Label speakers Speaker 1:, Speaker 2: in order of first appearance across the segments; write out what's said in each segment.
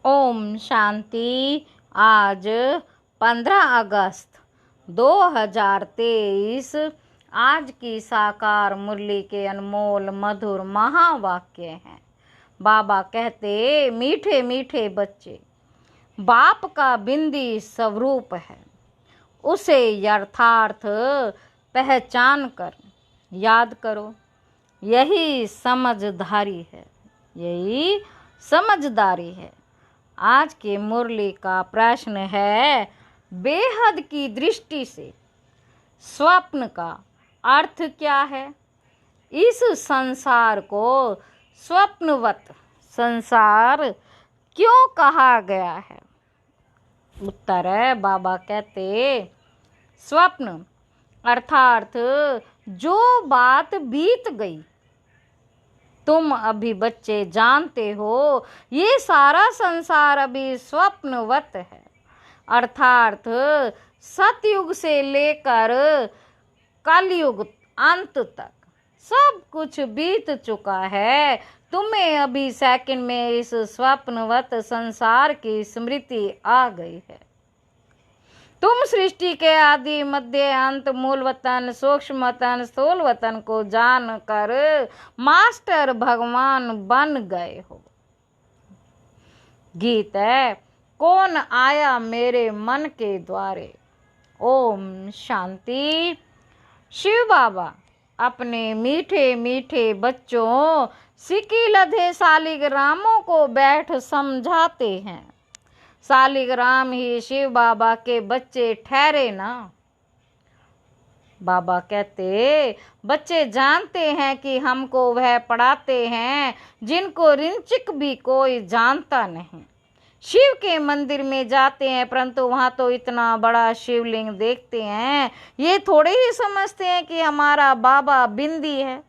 Speaker 1: ओम शांति। आज 15 अगस्त 2023 आज की साकार मुरली के अनमोल मधुर महावाक्य हैं। बाबा कहते, मीठे मीठे बच्चे, बाप का बिंदी स्वरूप है, उसे यथार्थ पहचान कर याद करो। यही समझदारी है, यही समझदारी है। आज की मुरली का प्रश्न है, बेहद की दृष्टि से स्वप्न का अर्थ क्या है? इस संसार को स्वप्नवत संसार क्यों कहा गया है? उत्तर है, बाबा कहते, स्वप्न अर्थात जो बात बीत गई। तुम अभी बच्चे जानते हो, ये सारा संसार अभी स्वप्नवत है, अर्थात सतयुग से लेकर कलयुग अंत तक सब कुछ बीत चुका है। तुम्हें अभी सेकंड में इस स्वप्नवत संसार की स्मृति आ गई है। तुम सृष्टि के आदि मध्य अंत मूल वतन सूक्ष्म वतन स्थूल वतन को जानकर मास्टर भगवान बन गए हो। गीत है, कौन आया मेरे मन के द्वारे। ओम शांति। शिव बाबा अपने मीठे मीठे बच्चों सिकी लधे सालिग्रामों को बैठ समझाते हैं। सालिग्राम ही शिव बाबा के बच्चे ठहरे ना। बाबा कहते, बच्चे जानते हैं कि हमको वह पढ़ाते हैं जिनको रिंचिक भी कोई जानता नहीं। शिव के मंदिर में जाते हैं, परंतु वहां तो इतना बड़ा शिवलिंग देखते हैं, ये थोड़े ही समझते हैं कि हमारा बाबा बिंदी है।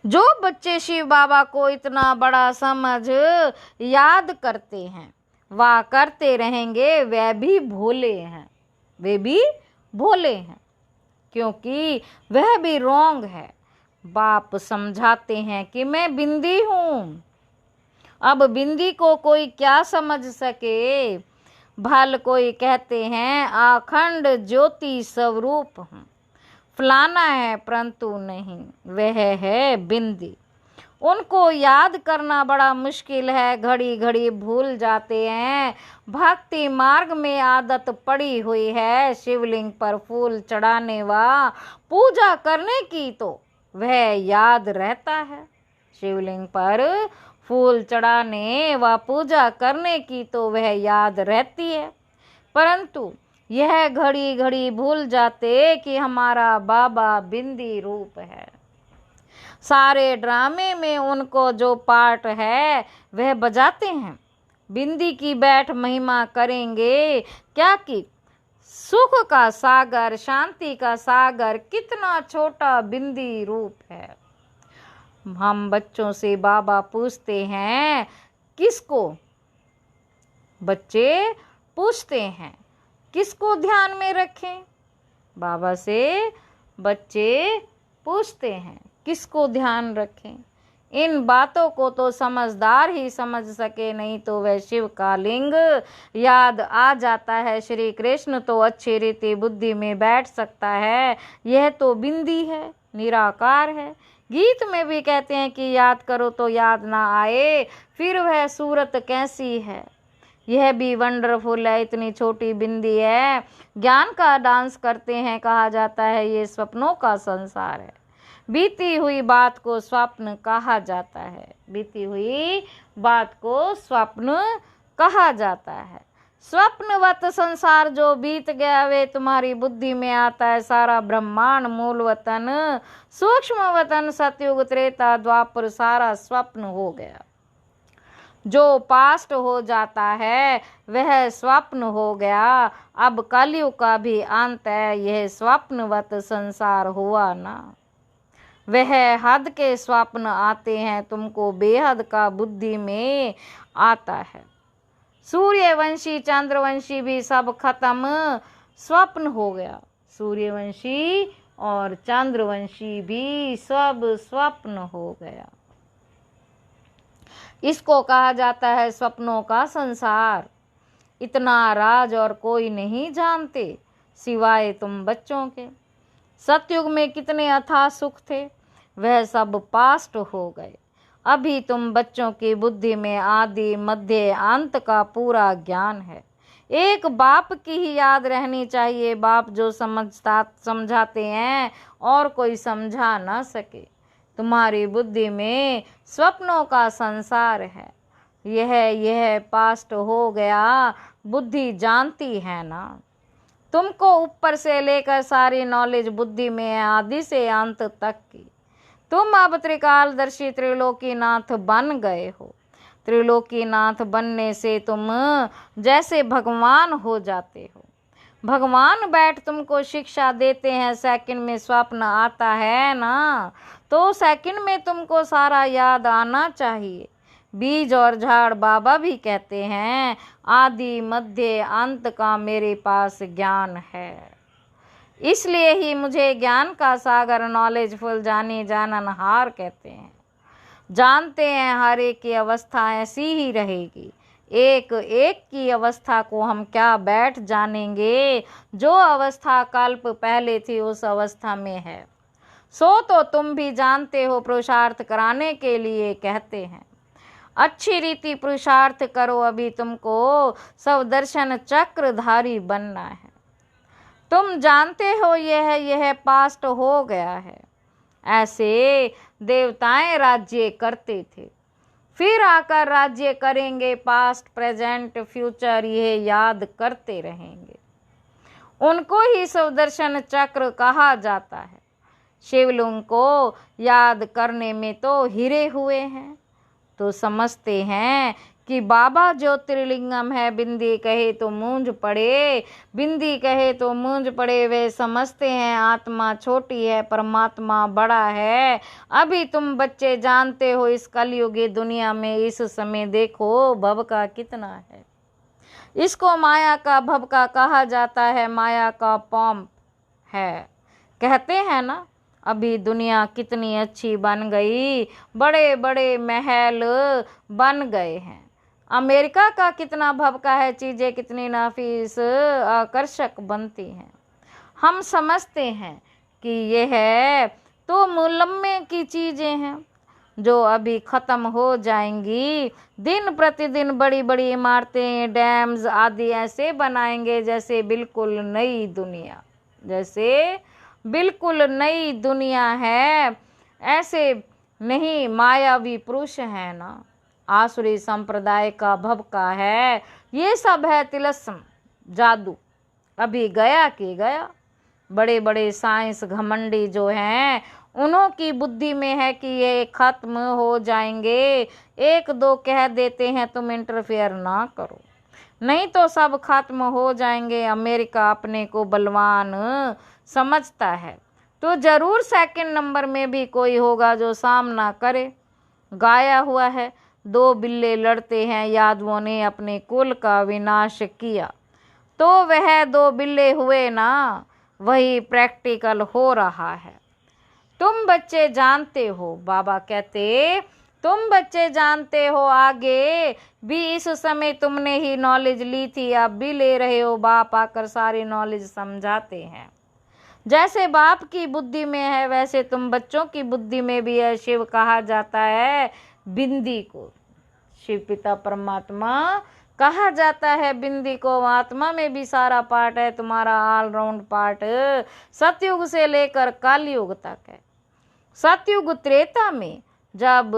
Speaker 1: जो बच्चे शिव बाबा को इतना बड़ा समझ याद करते हैं, वह करते रहेंगे। वे भी भोले हैं, वे भी भोले हैं, क्योंकि वह भी रोंग है। बाप समझाते हैं कि मैं बिंदी हूँ। अब बिंदी को कोई क्या समझ सके? भल कोई कहते हैं अखंड ज्योति स्वरूप हूँ, फलाना है, परंतु नहीं, वह है बिंदी। उनको याद करना बड़ा मुश्किल है, घड़ी घड़ी भूल जाते हैं। भक्ति मार्ग में आदत पड़ी हुई है शिवलिंग पर फूल चढ़ाने व पूजा करने की, तो वह याद रहता है। शिवलिंग पर फूल चढ़ाने व पूजा करने की तो वह याद रहती है, परंतु यह घड़ी घड़ी भूल जाते कि हमारा बाबा बिंदी रूप है। सारे ड्रामे में उनको जो पार्ट है वह बजाते हैं। बिंदी की बैठ महिमा करेंगे क्या कि सुख का सागर, शांति का सागर कितना छोटा बिंदी रूप है। हम बच्चों से बाबा पूछते हैं, किसको? बच्चे पूछते हैं किसको ध्यान में रखें? बाबा से बच्चे पूछते हैं किसको ध्यान रखें। इन बातों को तो समझदार ही समझ सके, नहीं तो वह शिव का लिंग याद आ जाता है। श्री कृष्ण तो अच्छी रीति बुद्धि में बैठ सकता है, यह तो बिंदी है, निराकार है। गीत में भी कहते हैं कि याद करो तो याद ना आए, फिर वह सूरत कैसी है। यह भी वंडरफुल है, इतनी छोटी बिंदी है, ज्ञान का डांस करते हैं। कहा जाता है ये सपनों का संसार है। बीती हुई बात को स्वप्न कहा जाता है, बीती हुई बात को स्वप्न कहा जाता है। स्वप्नवत संसार जो बीत गया वे तुम्हारी बुद्धि में आता है। सारा ब्रह्मांड मूल वतन सूक्ष्म वतन सतयुग त्रेता द्वापर सारा स्वप्न हो गया। जो पास्ट हो जाता है वह स्वप्न हो गया। अब कलयुग का भी अंत है, यह स्वप्नवत संसार हुआ ना। वह हद के स्वप्न आते हैं, तुमको बेहद का बुद्धि में आता है। सूर्यवंशी चंद्रवंशी भी सब खत्म, स्वप्न हो गया। सूर्यवंशी और चंद्रवंशी भी सब स्वप्न हो गया। इसको कहा जाता है स्वप्नों का संसार। इतना राज और कोई नहीं जानते सिवाय तुम बच्चों के। सतयुग में कितने अथाह सुख थे, वह सब पास्ट हो गए। अभी तुम बच्चों की बुद्धि में आदि मध्य अंत का पूरा ज्ञान है। एक बाप की ही याद रहनी चाहिए, बाप जो समझाते हैं और कोई समझा ना सके। तुम्हारी बुद्धि में स्वप्नों का संसार है, यह पास्ट हो गया, बुद्धि जानती है ना। तुमको ऊपर से लेकर सारी नॉलेज बुद्धि में है, आदि से अंत तक की। तुम अब त्रिकालदर्शी त्रिलोकीनाथ बन गए हो। त्रिलोकीनाथ बनने से तुम जैसे भगवान हो जाते हो। भगवान बैठ तुमको शिक्षा देते हैं, सेकंड में स्वप्न आता है ना, तो सेकंड में तुमको सारा याद आना चाहिए। बीज और झाड़ बाबा भी कहते हैं, आदि मध्य अंत का मेरे पास ज्ञान है। इसलिए ही मुझे ज्ञान का सागर नॉलेजफुल जानी जाननहार कहते हैं। जानते हैं हर एक की अवस्था ऐसी ही रहेगी। एक एक की अवस्था को हम क्या बैठ जानेंगे, जो अवस्था कल्प पहले थी उस अवस्था में है। सो तो तुम भी जानते हो, पुरुषार्थ कराने के लिए कहते हैं। अच्छी रीति पुरुषार्थ करो, अभी तुमको सब दर्शन चक्रधारी बनना है। तुम जानते हो यह पास्ट हो गया है। ऐसे देवताएं राज्य करते थे, फिर आकर राज्य करेंगे। पास्ट प्रेजेंट फ्यूचर यह याद करते रहेंगे। उनको ही सुदर्शन चक्र कहा जाता है। शिवलिंग को याद करने में तो हीरे हुए हैं, तो समझते हैं कि बाबा ज्योतिर्लिंगम है। बिंदी कहे तो मूंज पड़े, बिंदी कहे तो मूंज पड़े। वे समझते हैं आत्मा छोटी है, परमात्मा बड़ा है। अभी तुम बच्चे जानते हो, इस कलयुगी दुनिया में इस समय देखो भव का कितना है। इसको माया का भव का कहा जाता है, माया का पॉम्प है। कहते हैं ना, अभी दुनिया कितनी अच्छी बन गई, बड़े बड़े महल बन गए हैं। अमेरिका का कितना भव का है, चीज़ें कितनी नाफिस आकर्षक बनती हैं। हम समझते हैं कि यह तो मुलम्मे की चीज़ें हैं जो अभी ख़त्म हो जाएंगी। दिन प्रतिदिन बड़ी बड़ी इमारतें, डैम्स आदि ऐसे बनाएंगे जैसे बिल्कुल नई दुनिया, जैसे बिल्कुल नई दुनिया है। ऐसे नहीं, मायावी पुरुष है ना, आसुरी संप्रदाय का भव का है। ये सब है तिलस्म जादू, अभी गया कि गया। बड़े बड़े साइंस घमंडी जो हैं, उन्हों की बुद्धि में है कि ये खत्म हो जाएंगे। एक दो कह देते हैं तुम इंटरफेयर ना करो, नहीं तो सब खत्म हो जाएंगे। अमेरिका अपने को बलवान समझता है, तो जरूर सेकंड नंबर में भी कोई होगा जो सामना करे। गाया हुआ है, दो बिल्ले लड़ते हैं, यादवों ने अपने कुल का विनाश किया। तो वह दो बिल्ले हुए ना, वही प्रैक्टिकल हो रहा है। तुम बच्चे जानते हो, बाबा कहते तुम बच्चे जानते हो, आगे भी इस समय तुमने ही नॉलेज ली थी, अब भी ले रहे हो। बाप आकर सारी नॉलेज समझाते हैं। जैसे बाप की बुद्धि में है, वैसे तुम बच्चों की बुद्धि में भी है। शिव कहा जाता है बिंदी को, शिव पिता परमात्मा कहा जाता है बिंदी को। आत्मा में भी सारा पार्ट है तुम्हारा, ऑलराउंड पार्ट सतयुग से लेकर कलयुग तक है। सतयुग त्रेता में जब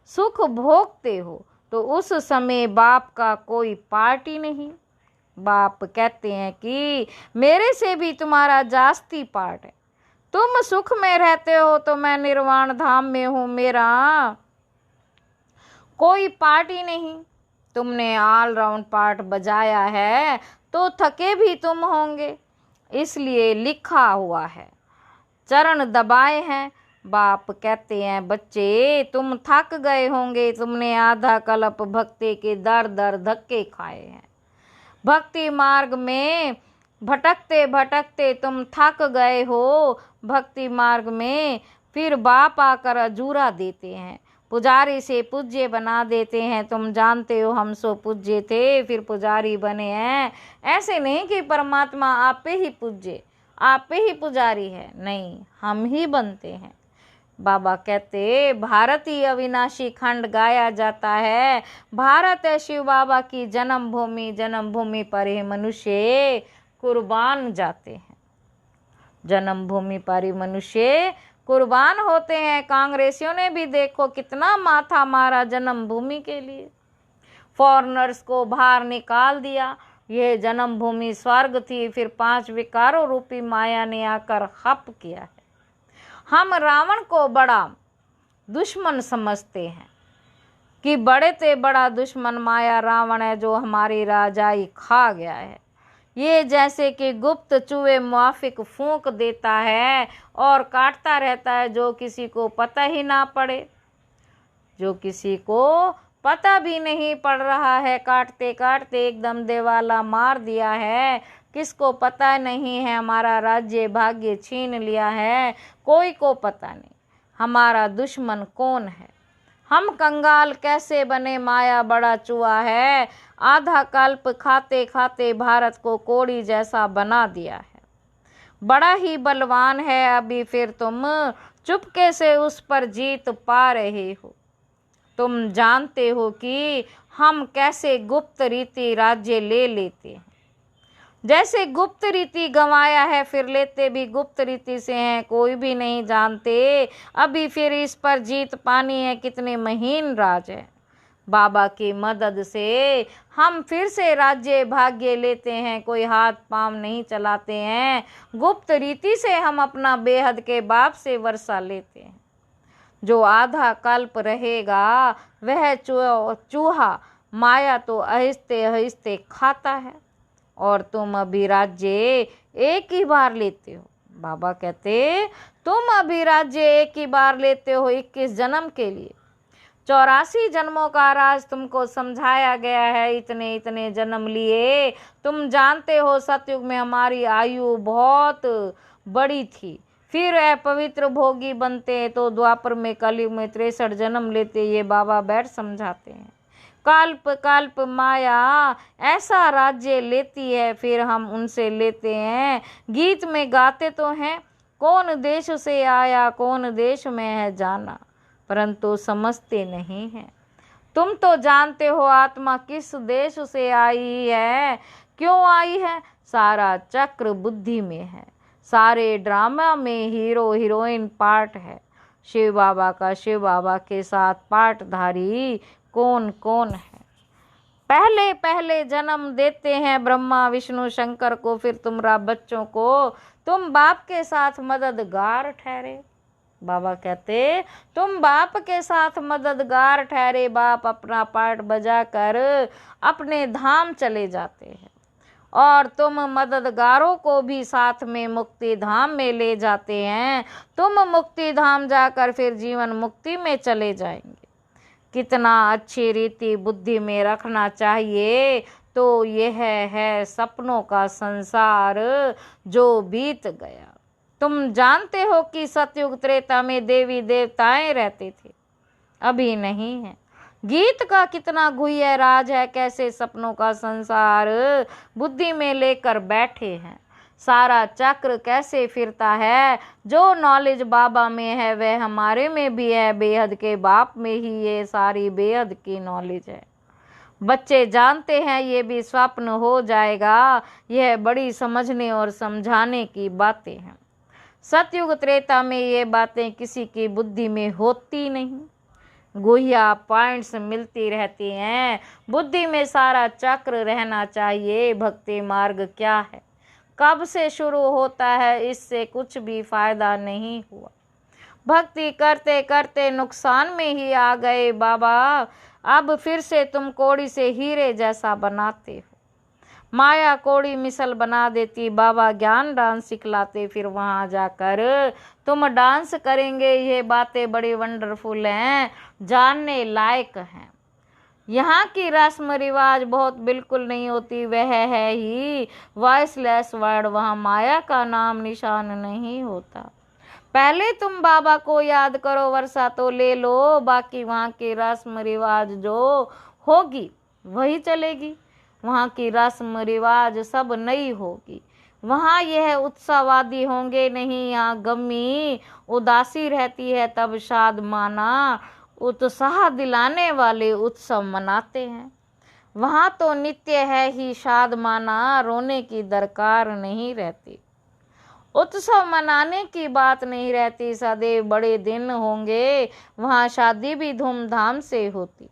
Speaker 1: सुख भोगते हो तो उस समय बाप का कोई पार्ट ही नहीं। बाप कहते हैं कि मेरे से भी तुम्हारा जास्ती पार्ट है। तुम सुख में रहते हो तो मैं निर्वाण धाम में हूँ, मेरा कोई पार्ट ही नहीं। तुमने ऑल राउंड पार्ट बजाया है तो थके भी तुम होंगे, इसलिए लिखा हुआ है, चरण दबाए हैं। बाप कहते हैं बच्चे तुम थक गए होंगे, तुमने आधा कल्प भक्ति के दर दर धक्के खाए हैं। भक्ति मार्ग में भटकते भटकते तुम थक गए हो। भक्ति मार्ग में फिर बाप आकर अजूरा देते हैं, पुजारी से पूज्य बना देते हैं। तुम जानते हो हम सो पूज्य थे फिर पुजारी बने हैं। ऐसे नहीं कि परमात्मा आप पे ही पूज्य, आप पे ही पुजारी है, नहीं, हम ही बनते हैं। बाबा कहते भारतीय अविनाशी खंड गाया जाता है। भारत है शिव बाबा की जन्मभूमि, जन्मभूमि पर ही मनुष्य कुर्बान जाते हैं, जन्मभूमि पर ही मनुष्य कुर्बान होते हैं। कांग्रेसियों ने भी देखो कितना माथा मारा जन्मभूमि के लिए, फॉरेनर्स को बाहर निकाल दिया। यह जन्मभूमि स्वर्ग थी, फिर 5 विकारों रूपी माया ने आकर खप किया है। हम रावण को बड़ा दुश्मन समझते हैं कि बड़े से बड़ा दुश्मन माया रावण है जो हमारी राजाई खा गया है। ये जैसे कि गुप्त चूहे मुआफिक फूंक देता है और काटता रहता है, जो किसी को पता ही ना पड़े, जो किसी को पता भी नहीं पड़ रहा है। काटते काटते एकदम देवाला मार दिया है, किसको पता नहीं है। हमारा राज्य भाग्य छीन लिया है, कोई को पता नहीं हमारा दुश्मन कौन है। हम कंगाल कैसे बने, माया बड़ा चूहा है। आधा कल्प खाते खाते भारत को कोड़ी जैसा बना दिया है। बड़ा ही बलवान है, अभी फिर तुम चुपके से उस पर जीत पा रहे हो। तुम जानते हो कि हम कैसे गुप्त रीति राज्य ले लेते हैं। जैसे गुप्त रीति गंवाया है फिर लेते भी गुप्त रीति से हैं, कोई भी नहीं जानते। अभी फिर इस पर जीत पानी है, कितने महीन राज है। बाबा की मदद से हम फिर से राज्य भाग्य लेते हैं, कोई हाथ पांव नहीं चलाते हैं। गुप्त रीति से हम अपना बेहद के बाप से वर्षा लेते हैं। जो आधा कल्प रहेगा वह चूहा माया तो आहिस्ते आहिस्ते खाता है, और तुम अभी राज्य एक ही बार लेते हो। बाबा कहते तुम अभी राज्य एक ही बार लेते हो 21 जन्म के लिए। 84 जन्मों का राज तुमको समझाया गया है, इतने इतने जन्म लिए। तुम जानते हो सतयुग में हमारी आयु बहुत बड़ी थी, फिर अपवित्र भोगी बनते तो द्वापर में कलयुग में 63 जन्म लेते। ये बाबा बैठ समझाते हैं। कल्प कल्प माया ऐसा राज्य लेती है, फिर हम उनसे लेते हैं। गीत में गाते तो हैं कौन देश से आया कौन देश में है जाना, परंतु समझते नहीं हैं। तुम तो जानते हो आत्मा किस देश से आई है, क्यों आई है। सारा चक्र बुद्धि में है, सारे ड्रामा में हीरो हीरोइन पार्ट है। शिव बाबा का शिव बाबा के साथ पार्टधारी कौन कौन है। पहले पहले जन्म देते हैं ब्रह्मा विष्णु शंकर को, फिर तुम्हारा बच्चों को। तुम बाप के साथ मददगार ठहरे। बाबा कहते तुम बाप के साथ मददगार ठहरे। बाप अपना पार्ट बजा कर अपने धाम चले जाते हैं, और तुम मददगारों को भी साथ में मुक्ति धाम में ले जाते हैं। तुम मुक्ति धाम जाकर फिर जीवन मुक्ति में चले जाएंगे। कितना अच्छी रीति बुद्धि में रखना चाहिए। तो यह है सपनों का संसार जो बीत गया। तुम जानते हो कि सतयुग त्रेता में देवी देवताएं रहते थे, अभी नहीं है। गीत का कितना गुह्य राज है, कैसे सपनों का संसार बुद्धि में लेकर बैठे हैं। सारा चक्र कैसे फिरता है। जो नॉलेज बाबा में है वह हमारे में भी है। बेहद के बाप में ही ये सारी बेहद की नॉलेज है। बच्चे जानते हैं ये भी स्वप्न हो जाएगा। यह बड़ी समझने और समझाने की बातें हैं। सतयुग त्रेता में ये बातें किसी की बुद्धि में होती नहीं। गुह्या पॉइंट्स मिलती रहती हैं। बुद्धि में सारा चक्र रहना चाहिए। भक्ति मार्ग क्या है, कब से शुरू होता है, इससे कुछ भी फायदा नहीं हुआ। भक्ति करते करते नुकसान में ही आ गए बाबा। अब फिर से तुम कोड़ी से हीरे जैसा बनाते हो। माया कोड़ी मिसल बना देती, बाबा ज्ञान डांस सिखलाते, फिर वहाँ जाकर तुम डांस करेंगे। ये बातें बड़ी वंडरफुल हैं, जानने लायक हैं। यहाँ की रस्म रिवाज बहुत बिल्कुल नहीं होती, वह है ही वॉइसलेस वर्ड। वहाँ माया का नाम निशान नहीं होता। पहले तुम बाबा को याद करो, वर्षा तो ले लो, बाकी वहाँ की रस्म रिवाज जो होगी वही चलेगी। वहाँ की रस्म रिवाज सब नई होगी। वहाँ यह उत्सववादी होंगे नहीं। यहाँ गमी उदासी रहती है, तब शादमाना उत्साह दिलाने वाले उत्सव मनाते हैं। वहाँ तो नित्य है ही शादमाना, रोने की दरकार नहीं रहती। उत्सव मनाने की बात नहीं रहती, सदैव बड़े दिन होंगे। वहाँ शादी भी धूमधाम से होती।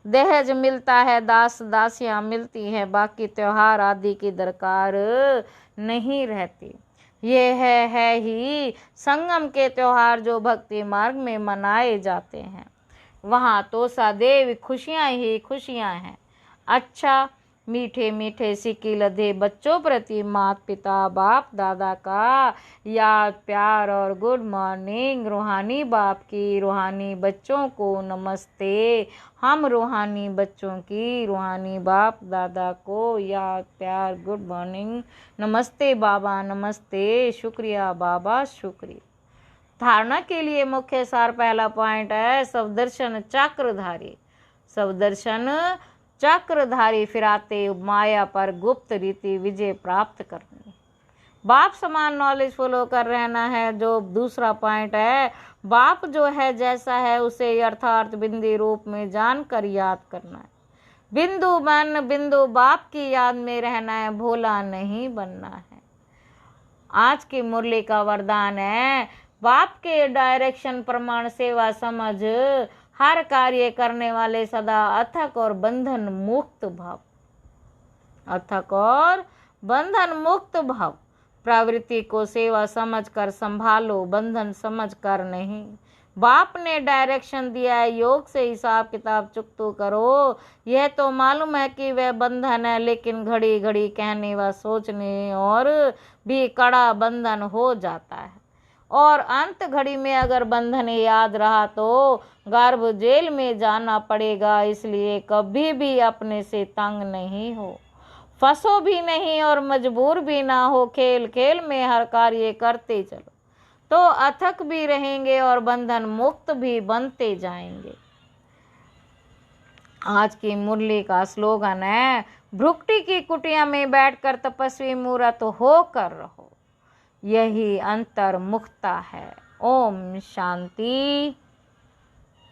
Speaker 1: दहेज मिलता है, दास दासियाँ मिलती हैं, बाकी त्योहार आदि की दरकार नहीं रहती। ये है ही संगम के त्योहार जो भक्ति मार्ग में मनाए जाते हैं। वहाँ तो सदैव खुशियाँ ही खुशियाँ हैं। अच्छा, मीठे मीठे सिक्के लदे बच्चों प्रति माता पिता बाप दादा का याद प्यार और गुड मॉर्निंग। रूहानी बाप की रूहानी बच्चों को नमस्ते। हम रूहानी बच्चों की रूहानी बाप दादा को याद प्यार गुड मॉर्निंग। नमस्ते बाबा, नमस्ते, शुक्रिया बाबा, शुक्रिया। धारणा के लिए मुख्य सार पहला पॉइंट है स्वदर्शन चक्रधारी। स्वदर्शन चक्रधारी फिराते माया पर गुप्त रीति विजय प्राप्त करनी। बाप समान नॉलेज फॉलो कर रहना है। जो दूसरा पॉइंट है, बाप जो है जैसा है उसे यथार्थ बिंदी रूप में जानकर याद करना है। बिंदु मन बिंदु बाप की याद में रहना है, भोला नहीं बनना है। आज की मुरली का वरदान है बाप के डायरेक्शन प्रमाण सेवा समझ हर कार्य करने वाले सदा अथक और बंधन मुक्त भाव। अथक और बंधन मुक्त भाव। प्रवृत्ति को सेवा समझकर संभालो, बंधन समझकर नहीं। बाप ने डायरेक्शन दिया है, योग से हिसाब किताब चुकतो करो। यह तो मालूम है कि वह बंधन है, लेकिन घड़ी घड़ी कहने व सोचने और भी कड़ा बंधन हो जाता है। और अंत घड़ी में अगर बंधन याद रहा तो गर्भ जेल में जाना पड़ेगा। इसलिए कभी भी अपने से तंग नहीं हो, फंसो भी नहीं और मजबूर भी ना हो। खेल खेल में हर कार्य करते चलो तो अथक भी रहेंगे और बंधन मुक्त भी बनते जाएंगे। आज की मुरली का स्लोगन है, भ्रुकुटी की कुटिया में बैठकर तपस्वी मूर्त होकर रहो, यही अंतर मुक्ता है। ओम शांति।